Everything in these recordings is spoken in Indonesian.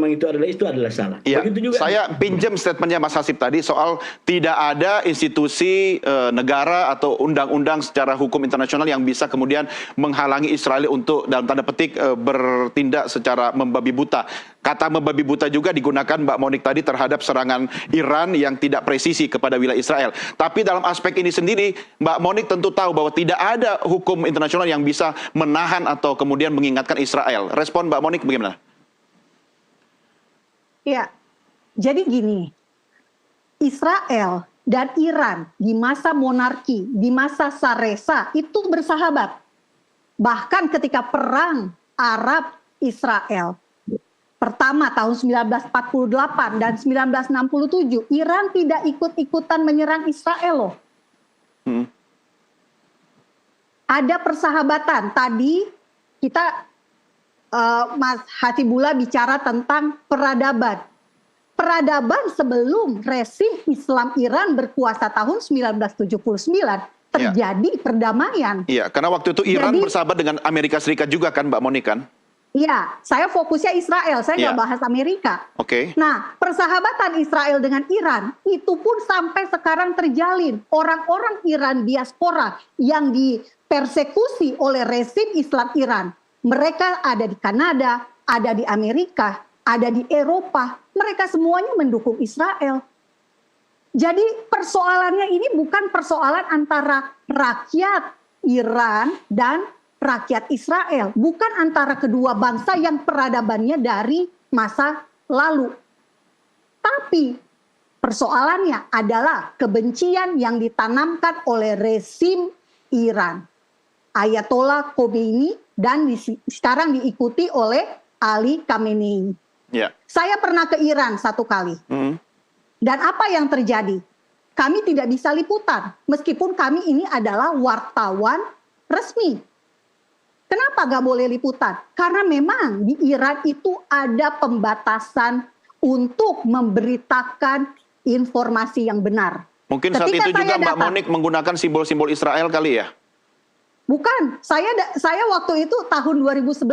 memang itu adalah salah. Iya, Begitu juga. saya pinjam statementnya Mas Hasib tadi soal tidak ada institusi negara atau undang-undang secara hukum internasional yang bisa kemudian menghalangi Israel untuk dalam tanda petik bertindak secara membabi buta. Kata membabi buta juga digunakan Mbak Monik tadi terhadap serangan Iran yang tidak presisi kepada wilayah Israel. Tapi dalam aspek ini sendiri, Mbak Monik tentu tahu bahwa tidak ada hukum internasional yang bisa menahan atau kemudian mengingatkan Israel. Respon Mbak Monik bagaimana? Ya, jadi gini, Israel dan Iran di masa monarki, di masa Saresa itu bersahabat. Bahkan ketika perang Arab-Israel, pertama tahun 1948 dan 1967, Iran tidak ikut-ikutan menyerang Israel loh. Ada persahabatan. Tadi kita Mas Hasibullah bicara tentang peradaban. Peradaban sebelum rezim Islam Iran berkuasa tahun 1979 terjadi perdamaian. Iya, karena waktu itu Iran bersahabat dengan Amerika Serikat juga kan Mbak Monik kan? Iya, saya fokusnya Israel, saya nggak bahas Amerika. Oke. Nah, persahabatan Israel dengan Iran itu pun sampai sekarang terjalin. Orang-orang Iran diaspora yang dipersekusi oleh rezim Islam Iran, mereka ada di Kanada, ada di Amerika, ada di Eropa. Mereka semuanya mendukung Israel. Jadi persoalannya ini bukan persoalan antara rakyat Iran dan rakyat Israel. Bukan antara kedua bangsa yang peradabannya dari masa lalu. Tapi persoalannya adalah kebencian yang ditanamkan oleh rezim Iran. Ayatollah Khomeini dan sekarang diikuti oleh Ali Khamenei. Saya pernah ke Iran satu kali. Dan apa yang terjadi? Kami tidak bisa liputan, meskipun kami ini adalah wartawan resmi. Kenapa nggak boleh liputan? Karena memang di Iran itu ada pembatasan untuk memberitakan informasi yang benar. Mungkin saat itu juga Mbak Monik menggunakan simbol-simbol Israel kali ya? Bukan, saya waktu itu tahun 2011.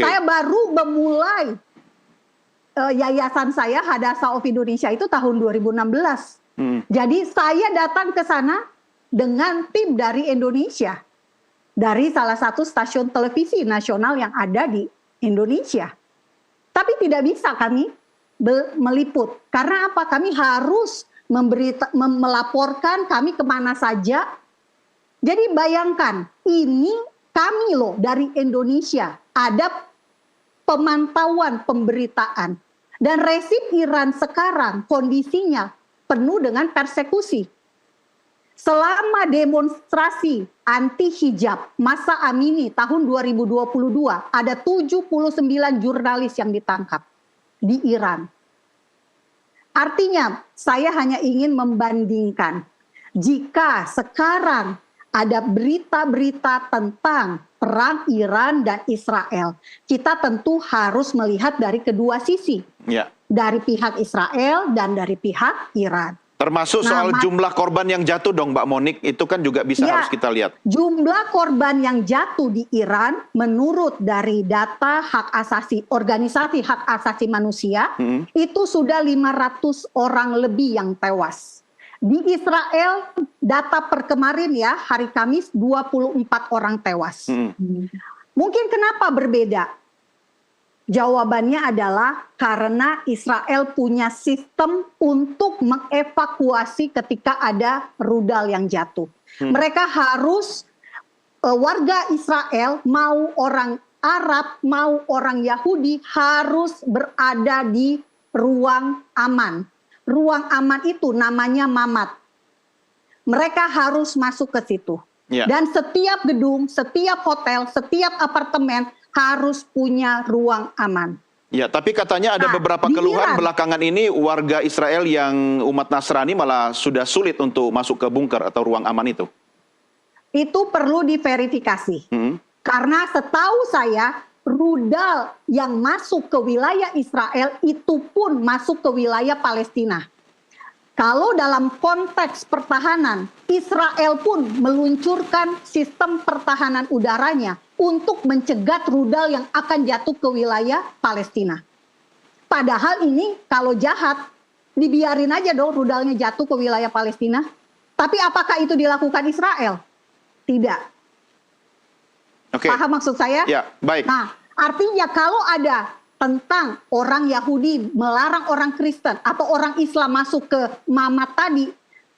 Saya baru memulai yayasan saya Hadassah of Indonesia itu tahun 2016. Jadi saya datang ke sana dengan tim dari Indonesia, dari salah satu stasiun televisi nasional yang ada di Indonesia. Tapi tidak bisa kami meliput. Karena apa? Kami harus melaporkan kami kemana saja. Jadi bayangkan, ini kami loh dari Indonesia, ada pemantauan pemberitaan. Dan rezim Iran sekarang kondisinya penuh dengan persekusi. Selama demonstrasi anti-hijab masa Amini tahun 2022, ada 79 jurnalis yang ditangkap di Iran. Artinya, saya hanya ingin membandingkan. Jika sekarang ada berita-berita tentang perang Iran dan Israel, kita tentu harus melihat dari kedua sisi. Dari pihak Israel dan dari pihak Iran. Termasuk soal jumlah korban yang jatuh dong Mbak Monik, itu kan juga bisa harus kita lihat. Jumlah korban yang jatuh di Iran menurut dari data hak asasi, organisasi hak asasi manusia, itu sudah 500 orang lebih yang tewas. Di Israel data per kemarin ya, hari Kamis 24 orang tewas. Mungkin kenapa berbeda? Jawabannya adalah karena Israel punya sistem untuk mengevakuasi ketika ada rudal yang jatuh. Mereka harus, warga Israel, mau orang Arab, mau orang Yahudi, harus berada di ruang aman. Ruang aman itu namanya mamat. Mereka harus masuk ke situ. Dan setiap gedung, setiap hotel, setiap apartemen harus punya ruang aman. Ya, tapi katanya ada beberapa keluhan belakangan ini warga Israel yang umat Nasrani malah sudah sulit untuk masuk ke bunker atau ruang aman itu. Itu perlu diverifikasi. Karena setahu saya rudal yang masuk ke wilayah Israel itu pun masuk ke wilayah Palestina. Kalau dalam konteks pertahanan, Israel pun meluncurkan sistem pertahanan udaranya untuk mencegat rudal yang akan jatuh ke wilayah Palestina. Padahal ini kalau jahat, dibiarin aja dong rudalnya jatuh ke wilayah Palestina. Tapi apakah itu dilakukan Israel? Tidak. Oke. Paham maksud saya? Ya, baik. Nah, artinya kalau ada tentang orang Yahudi melarang orang Kristen atau orang Islam masuk ke Mamat tadi,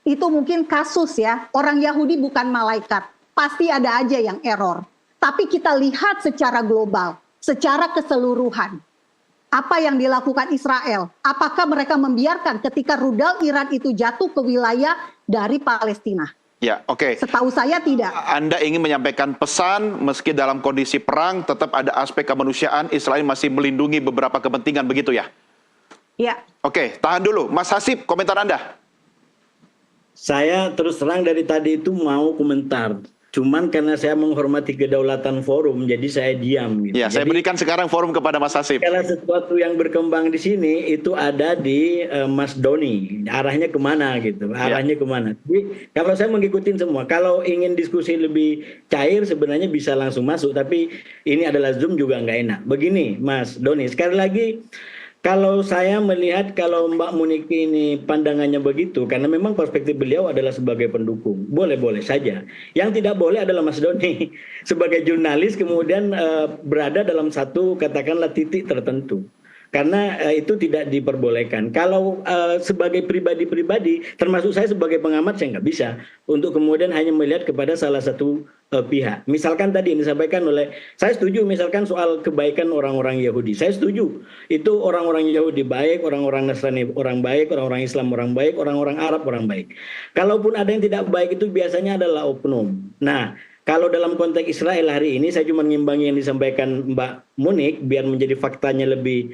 itu mungkin kasus ya. Orang Yahudi bukan malaikat. Pasti ada aja yang error. Tapi kita lihat secara global, secara keseluruhan. Apa yang dilakukan Israel? Apakah mereka membiarkan ketika rudal Iran itu jatuh ke wilayah dari Palestina? Ya, oke. Setahu saya tidak. Anda ingin menyampaikan pesan meski dalam kondisi perang tetap ada aspek kemanusiaan, Israel masih melindungi beberapa kepentingan, begitu ya? Ya. Oke, tahan dulu. Mas Hasib, komentar Anda. Saya terus terang dari tadi itu mau komentar. Cuman karena saya menghormati kedaulatan forum, jadi saya diam. Gitu. Ya, saya Jadi, berikan sekarang forum kepada Mas Hasib. segala sesuatu yang berkembang di sini itu ada di Mas Doni. Arahnya kemana gitu? Arahnya kemana? Jadi kalau saya mengikuti semua, kalau ingin diskusi lebih cair sebenarnya bisa langsung masuk. Tapi ini adalah Zoom juga nggak enak. Begini, Mas Doni. Sekali lagi, kalau saya melihat kalau Mbak Muniki ini pandangannya begitu, karena memang perspektif beliau adalah sebagai pendukung, boleh-boleh saja. Yang tidak boleh adalah Mas Doni sebagai jurnalis kemudian berada dalam satu katakanlah titik tertentu. Karena itu tidak diperbolehkan. Kalau sebagai pribadi-pribadi, termasuk saya sebagai pengamat, saya nggak bisa untuk kemudian hanya melihat kepada salah satu pihak. Misalkan tadi yang disampaikan oleh, saya setuju misalkan soal kebaikan orang-orang Yahudi. Saya setuju itu orang-orang Yahudi baik, orang-orang Nasrani orang baik, orang-orang Islam orang baik, orang-orang Arab orang baik. Kalaupun ada yang tidak baik itu biasanya adalah oknum. Nah, kalau dalam konteks Israel hari ini saya cuma ngimbangi yang disampaikan Mbak Munik biar menjadi faktanya lebih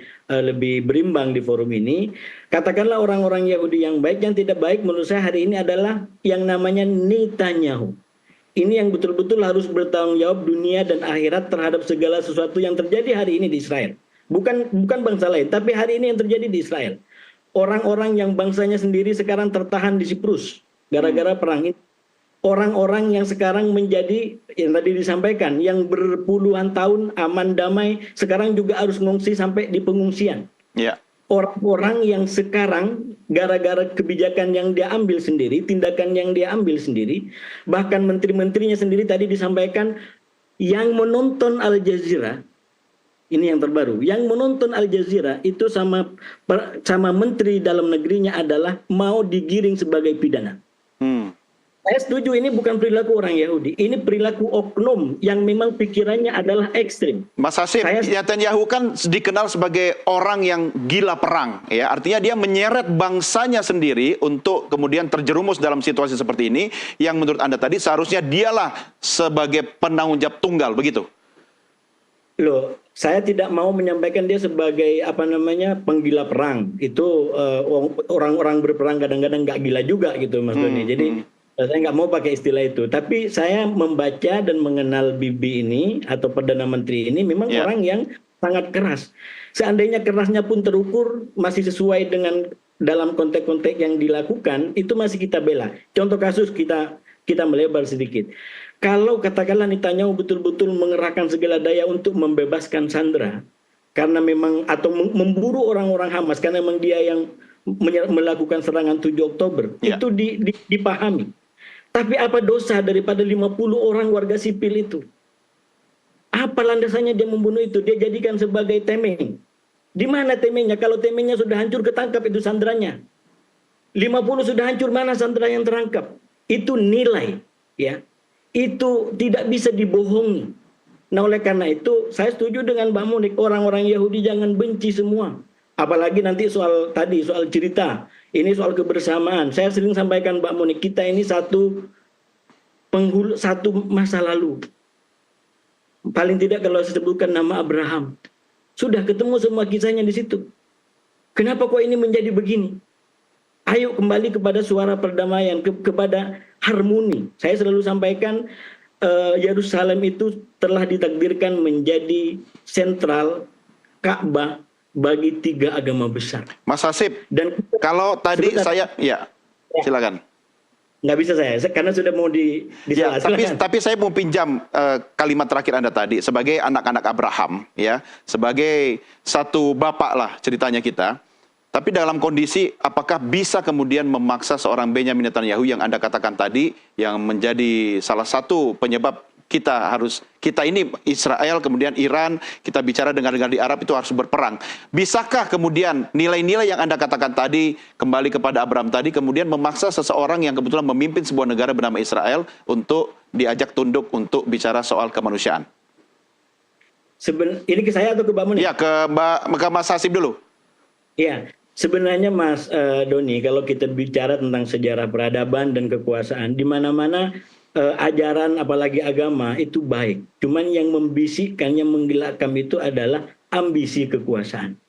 berimbang di forum ini. Katakanlah orang-orang Yahudi yang baik, yang tidak baik menurut saya hari ini adalah yang namanya Netanyahu. Ini yang betul-betul harus bertanggung jawab dunia dan akhirat terhadap segala sesuatu yang terjadi hari ini di Israel. Bukan bangsa lain, tapi hari ini yang terjadi di Israel. Orang-orang yang bangsanya sendiri sekarang tertahan di Siprus gara-gara perang ini. Orang-orang yang sekarang menjadi yang tadi disampaikan, yang berpuluhan tahun aman damai, sekarang juga harus mengungsi sampai di pengungsian. Ya. Orang-orang yang sekarang gara-gara kebijakan yang dia ambil sendiri, tindakan yang dia ambil sendiri, bahkan menteri-menterinya sendiri tadi disampaikan, yang menonton Al Jazeera, ini yang terbaru, yang menonton Al Jazeera itu sama menteri dalam negerinya adalah mau digiring sebagai pidana. Saya setuju ini bukan perilaku orang Yahudi, ini perilaku oknum yang memang pikirannya adalah ekstrim. Mas Hasib, Netanyahu kan dikenal sebagai orang yang gila perang, ya. Artinya dia menyeret bangsanya sendiri untuk kemudian terjerumus dalam situasi seperti ini, yang menurut Anda tadi seharusnya dialah sebagai penanggung jawab tunggal, begitu? Loh, saya tidak mau menyampaikan dia sebagai penggila perang. Itu orang-orang berperang kadang-kadang nggak gila juga gitu, Mas Doni. Jadi saya nggak mau pakai istilah itu, tapi saya membaca dan mengenal Bibi ini atau Perdana Menteri ini memang orang yang sangat keras. Seandainya kerasnya pun terukur masih sesuai dengan dalam konteks-konteks yang dilakukan, itu masih kita bela. Contoh kasus kita melebar sedikit. Kalau katakanlah Netanyahu betul-betul mengerahkan segala daya untuk membebaskan Sandra, karena memang atau memburu orang-orang Hamas, karena memang dia yang melakukan serangan 7 Oktober, itu dipahami. Tapi apa dosa daripada 50 orang warga sipil itu? Apa landasannya dia membunuh itu? Dia jadikan sebagai temeng. Di mana temengnya? Kalau temengnya sudah hancur, ketangkap itu sandranya. 50 sudah hancur, mana sandra yang terangkap? Itu nilai, ya. Itu tidak bisa dibohongi. Nah, oleh karena itu saya setuju dengan Mbak Munik, orang-orang Yahudi jangan benci semua. Apalagi nanti soal cerita, ini soal kebersamaan. Saya sering sampaikan Mbak Munik, kita ini satu masa lalu. Paling tidak kalau saya sebutkan nama Abraham, sudah ketemu semua kisahnya di situ. Kenapa kok ini menjadi begini? Ayo kembali kepada suara perdamaian, kepada harmoni. Saya selalu sampaikan Yerusalem itu telah ditakdirkan menjadi sentral Ka'bah bagi 3 agama besar. Mas Hasib, Dan kalau tadi silakan. Nggak bisa karena sudah mau Ya, disalah-silakan. tapi saya mau pinjam kalimat terakhir Anda tadi sebagai anak-anak Abraham, ya, sebagai satu bapak lah ceritanya kita. Tapi dalam kondisi apakah bisa kemudian memaksa seorang Benyamin Netanyahu yang Anda katakan tadi, yang menjadi salah satu penyebab kita ini Israel, kemudian Iran, kita bicara dengan negara di Arab itu harus berperang. Bisakah kemudian nilai-nilai yang Anda katakan tadi, kembali kepada Abraham tadi, kemudian memaksa seseorang yang kebetulan memimpin sebuah negara bernama Israel untuk diajak tunduk untuk bicara soal kemanusiaan? Ini ke saya atau ke Mbak Muni? Ya, ke Mas Hasib dulu. Iya, sebenarnya Mas Doni, kalau kita bicara tentang sejarah peradaban dan kekuasaan, di mana-mana ajaran apalagi agama itu baik. Cuman yang membisikkan, yang menggelakkan itu adalah ambisi kekuasaan.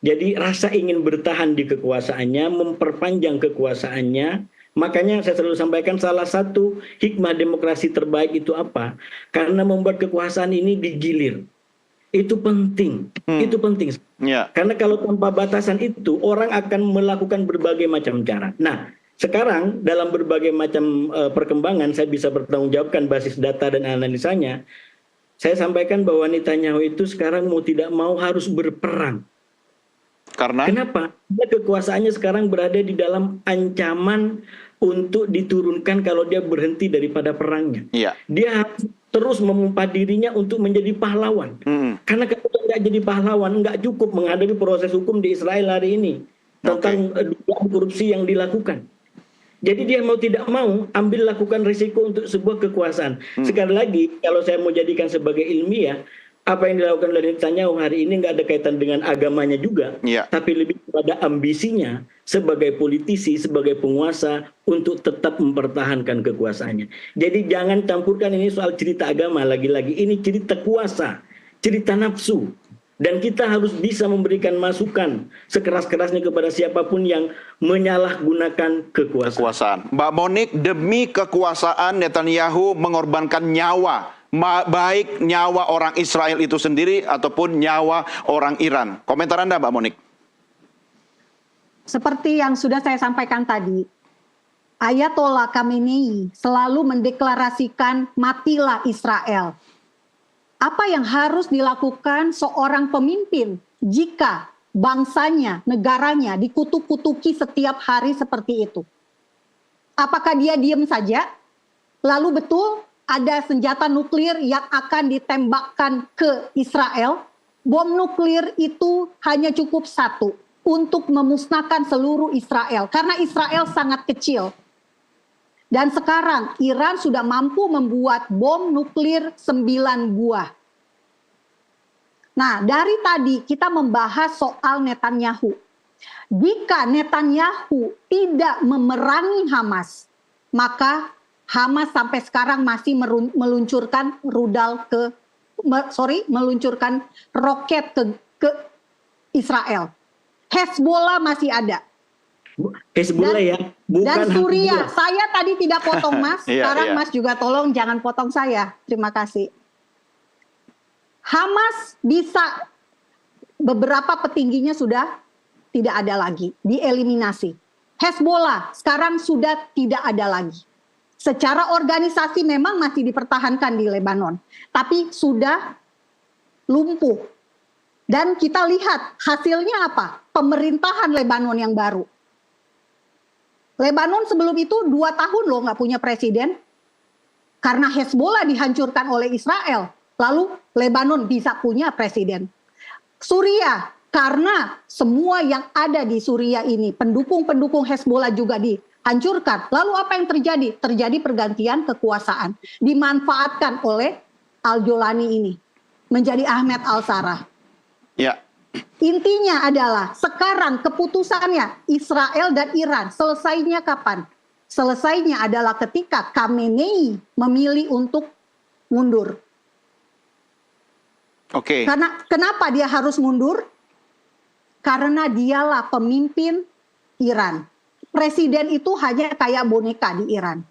Jadi rasa ingin bertahan di kekuasaannya, memperpanjang kekuasaannya. Makanya saya selalu sampaikan salah satu hikmah demokrasi terbaik itu apa? Karena membuat kekuasaan ini digilir. Itu penting, itu penting. Ya. Karena kalau tanpa batasan itu, orang akan melakukan berbagai macam cara. Nah, sekarang dalam berbagai macam perkembangan, saya bisa bertanggungjawabkan basis data dan analisanya. Saya sampaikan bahwa Netanyahu itu sekarang mau tidak mau harus berperang. Karena? Kenapa? Karena kekuasaannya sekarang berada di dalam ancaman untuk diturunkan kalau dia berhenti daripada perangnya. Ya. Dia harus terus memompa dirinya untuk menjadi pahlawan. Karena kalau nggak jadi pahlawan, nggak cukup menghadapi proses hukum di Israel hari ini tentang dugaan korupsi yang dilakukan. Jadi dia mau tidak mau lakukan risiko untuk sebuah kekuasaan. Sekali lagi, kalau saya mau jadikan sebagai ilmiah, apa yang dilakukan oleh Netanyahu hari ini nggak ada kaitan dengan agamanya juga, tapi lebih pada ambisinya sebagai politisi, sebagai penguasa untuk tetap mempertahankan kekuasaannya. Jadi jangan campurkan ini soal cerita agama, lagi-lagi ini cerita kuasa, cerita nafsu. Dan kita harus bisa memberikan masukan sekeras-kerasnya kepada siapapun yang menyalahgunakan kekuasaan. Mbak Monik, demi kekuasaan Netanyahu mengorbankan nyawa, baik nyawa orang Israel itu sendiri ataupun nyawa orang Iran. Komentar Anda, Mbak Monik? Seperti yang sudah saya sampaikan tadi, Ayatollah Khamenei selalu mendeklarasikan matilah Israel. Apa yang harus dilakukan seorang pemimpin jika bangsanya, negaranya dikutuk-kutuki setiap hari seperti itu? Apakah dia diam saja? Lalu betul ada senjata nuklir yang akan ditembakkan ke Israel? Bom nuklir itu hanya cukup satu untuk memusnahkan seluruh Israel, karena Israel sangat kecil. Dan sekarang Iran sudah mampu membuat bom nuklir 9 buah. Nah, dari tadi kita membahas soal Netanyahu. Jika Netanyahu tidak memerangi Hamas, maka Hamas sampai sekarang masih meluncurkan meluncurkan roket ke Israel. Hezbollah masih ada. Hezbollah ya, bukan dan Suriah. Hezbollah. Saya tadi tidak potong Mas, sekarang Mas juga tolong jangan potong saya. Terima kasih. Hamas bisa, beberapa petingginya sudah tidak ada lagi, dieliminasi. Hezbollah sekarang sudah tidak ada lagi. Secara organisasi memang masih dipertahankan di Lebanon, tapi sudah lumpuh. Dan kita lihat hasilnya apa? Pemerintahan Lebanon yang baru. Lebanon sebelum itu 2 tahun loh nggak punya presiden. Karena Hezbollah dihancurkan oleh Israel. Lalu Lebanon bisa punya presiden. Suriah, karena semua yang ada di Suriah ini, pendukung-pendukung Hezbollah juga dihancurkan. Lalu apa yang terjadi? Terjadi pergantian kekuasaan. Dimanfaatkan oleh Al-Jolani ini. Menjadi Ahmed Al-Sarraj. Ya. Intinya adalah sekarang keputusannya Israel dan Iran selesainya kapan? Selesainya adalah ketika Khamenei memilih untuk mundur. Oke. Karena kenapa dia harus mundur? Karena dialah pemimpin Iran. Presiden itu hanya kayak boneka di Iran.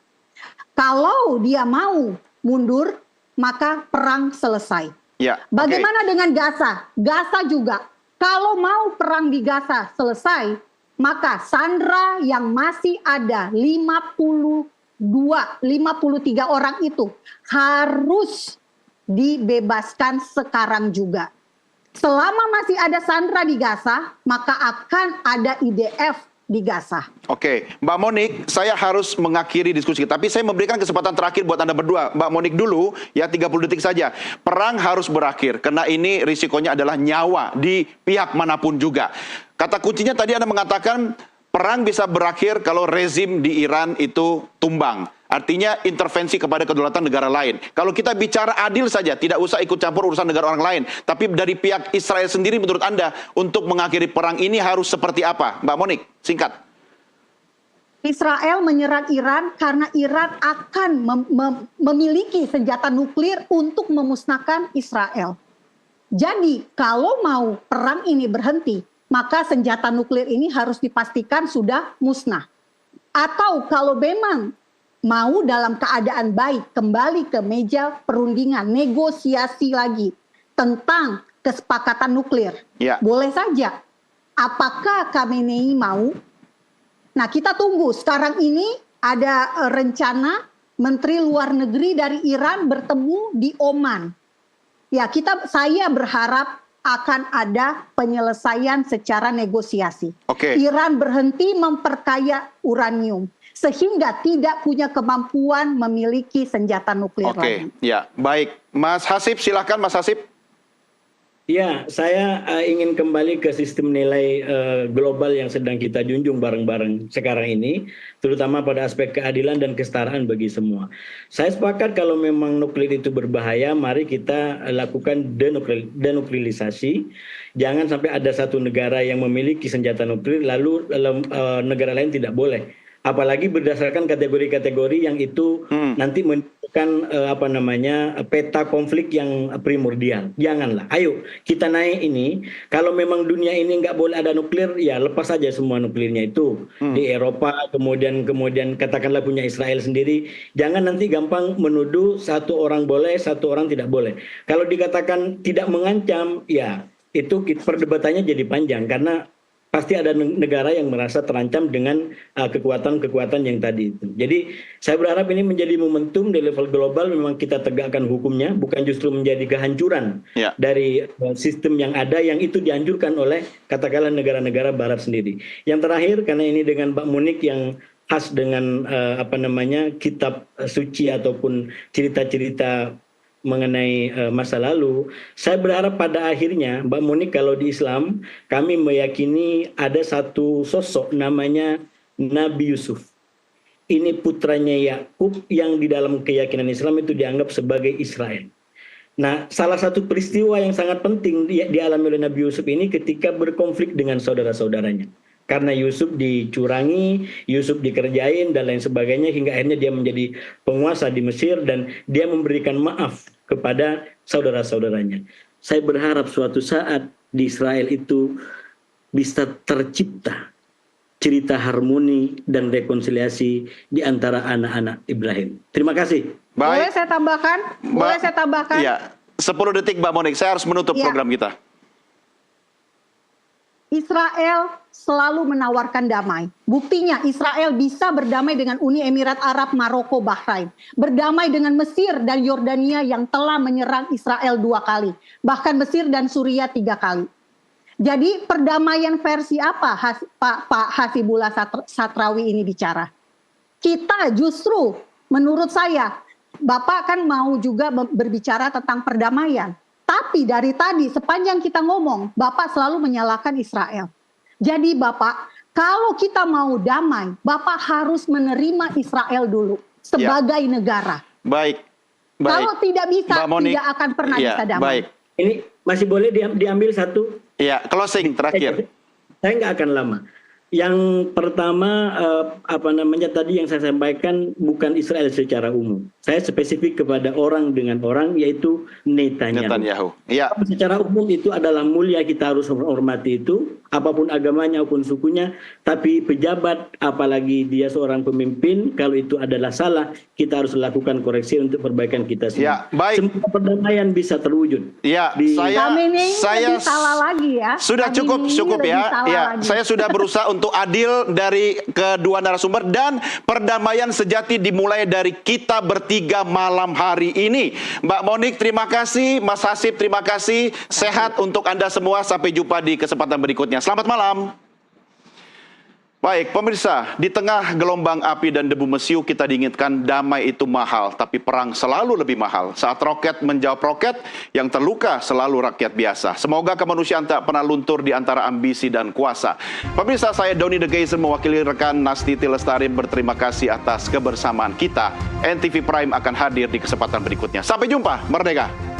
Kalau dia mau mundur, maka perang selesai. Ya, Bagaimana dengan Gaza? Gaza juga. Kalau mau perang di Gaza selesai, maka sandera yang masih ada 50 53 orang itu harus dibebaskan sekarang juga. Selama masih ada sandera di Gaza, maka akan ada IDF di Gaza. Oke, Mbak Monik, saya harus mengakhiri diskusi, tapi saya memberikan kesempatan terakhir buat Anda berdua. Mbak Monik dulu, ya 30 detik saja. Perang harus berakhir, karena ini risikonya adalah nyawa di pihak manapun juga. Kata kuncinya tadi Anda mengatakan, perang bisa berakhir kalau rezim di Iran itu tumbang. Artinya intervensi kepada kedaulatan negara lain. Kalau kita bicara adil saja, tidak usah ikut campur urusan negara orang lain. Tapi dari pihak Israel sendiri menurut Anda, untuk mengakhiri perang ini harus seperti apa? Mbak Monik, singkat. Israel menyerang Iran karena Iran akan memiliki senjata nuklir untuk memusnahkan Israel. Jadi kalau mau perang ini berhenti, maka senjata nuklir ini harus dipastikan sudah musnah. Atau kalau memang mau dalam keadaan baik kembali ke meja perundingan, negosiasi lagi tentang kesepakatan nuklir. Ya. Boleh saja. Apakah Khamenei mau? Nah, kita tunggu. Sekarang ini ada rencana Menteri Luar Negeri dari Iran bertemu di Oman. Ya, saya berharap akan ada penyelesaian secara negosiasi. Oke. Iran berhenti memperkaya uranium sehingga tidak punya kemampuan memiliki senjata nuklir lagi. Ya, baik. Mas Hasib, silakan Mas Hasib. Ya, saya ingin kembali ke sistem nilai global yang sedang kita junjung bareng-bareng sekarang ini, terutama pada aspek keadilan dan kesetaraan bagi semua. Saya sepakat kalau memang nuklir itu berbahaya, mari kita lakukan denuklirisasi. Jangan sampai ada satu negara yang memiliki senjata nuklir, lalu negara lain tidak boleh. Apalagi berdasarkan kategori-kategori yang itu nanti menunjukkan peta konflik yang primordial. Janganlah. Ayo kita naik ini. Kalau memang dunia ini nggak boleh ada nuklir, ya lepas saja semua nuklirnya itu di Eropa. Kemudian katakanlah punya Israel sendiri. Jangan nanti gampang menuduh satu orang boleh, satu orang tidak boleh. Kalau dikatakan tidak mengancam, ya itu perdebatannya jadi panjang karena pasti ada negara yang merasa terancam dengan kekuatan-kekuatan yang tadi itu. Jadi saya berharap ini menjadi momentum di level global, memang kita tegakkan hukumnya, bukan justru menjadi kehancuran dari sistem yang ada yang itu dianjurkan oleh katakanlah negara-negara barat sendiri. Yang terakhir, karena ini dengan Mbak Monik yang khas dengan kitab suci ataupun cerita-cerita mengenai masa lalu, saya berharap pada akhirnya Mbak Monik, kalau di Islam kami meyakini ada satu sosok namanya Nabi Yusuf. Ini putranya Yakub yang di dalam keyakinan Islam itu dianggap sebagai Israel. Nah, salah satu peristiwa yang sangat penting dialami oleh Nabi Yusuf ini ketika berkonflik dengan saudara-saudaranya. Karena Yusuf dicurangi, Yusuf dikerjain dan lain sebagainya hingga akhirnya dia menjadi penguasa di Mesir dan dia memberikan maaf kepada saudara-saudaranya. Saya berharap suatu saat di Israel itu bisa tercipta cerita harmoni dan rekonsiliasi di antara anak-anak Ibrahim. Terima kasih. Baik. Boleh saya tambahkan? Boleh saya tambahkan? Ya, 10 detik Mbak Monik, saya harus menutup program kita. Israel selalu menawarkan damai. Buktinya Israel bisa berdamai dengan Uni Emirat Arab, Maroko, Bahrain. Berdamai dengan Mesir dan Yordania yang telah menyerang Israel 2 kali. Bahkan Mesir dan Suriah 3 kali. Jadi perdamaian versi apa Pak Hasibullah Satrawi ini bicara? Kita justru menurut saya, Bapak kan mau juga berbicara tentang perdamaian. Tapi dari tadi sepanjang kita ngomong, Bapak selalu menyalahkan Israel. Jadi Bapak, kalau kita mau damai, Bapak harus menerima Israel dulu sebagai negara. Baik. Kalau tidak bisa, tidak akan pernah bisa damai. Baik. Ini masih boleh diambil satu? Ya, closing terakhir. Saya nggak akan lama. Yang pertama, tadi yang saya sampaikan bukan Israel secara umum. Saya spesifik kepada orang dengan orang, yaitu Netanyahu. Ya. Secara umum itu adalah mulia, kita harus hormati itu, apapun agamanya maupun sukunya. Tapi pejabat, apalagi dia seorang pemimpin, kalau itu adalah salah, kita harus lakukan koreksi untuk perbaikan kita semua. Ya, baik. Semua perdamaian bisa terwujud. Ya, saya salah lagi ya. sudah cukup ya. Ya, saya sudah berusaha untuk untuk adil dari kedua narasumber, dan perdamaian sejati dimulai dari kita bertiga malam hari ini. Mbak Monique, terima kasih. Mas Hasib, terima kasih. Sehat untuk Anda semua. Sampai jumpa di kesempatan berikutnya. Selamat malam. Baik, pemirsa, di tengah gelombang api dan debu mesiu kita diingatkan damai itu mahal, tapi perang selalu lebih mahal. Saat roket menjawab roket, yang terluka selalu rakyat biasa. Semoga kemanusiaan tak pernah luntur di antara ambisi dan kuasa. Pemirsa, saya Doni The Geyser mewakili rekan Nastiti Lestari berterima kasih atas kebersamaan kita. NTV Prime akan hadir di kesempatan berikutnya. Sampai jumpa, merdeka!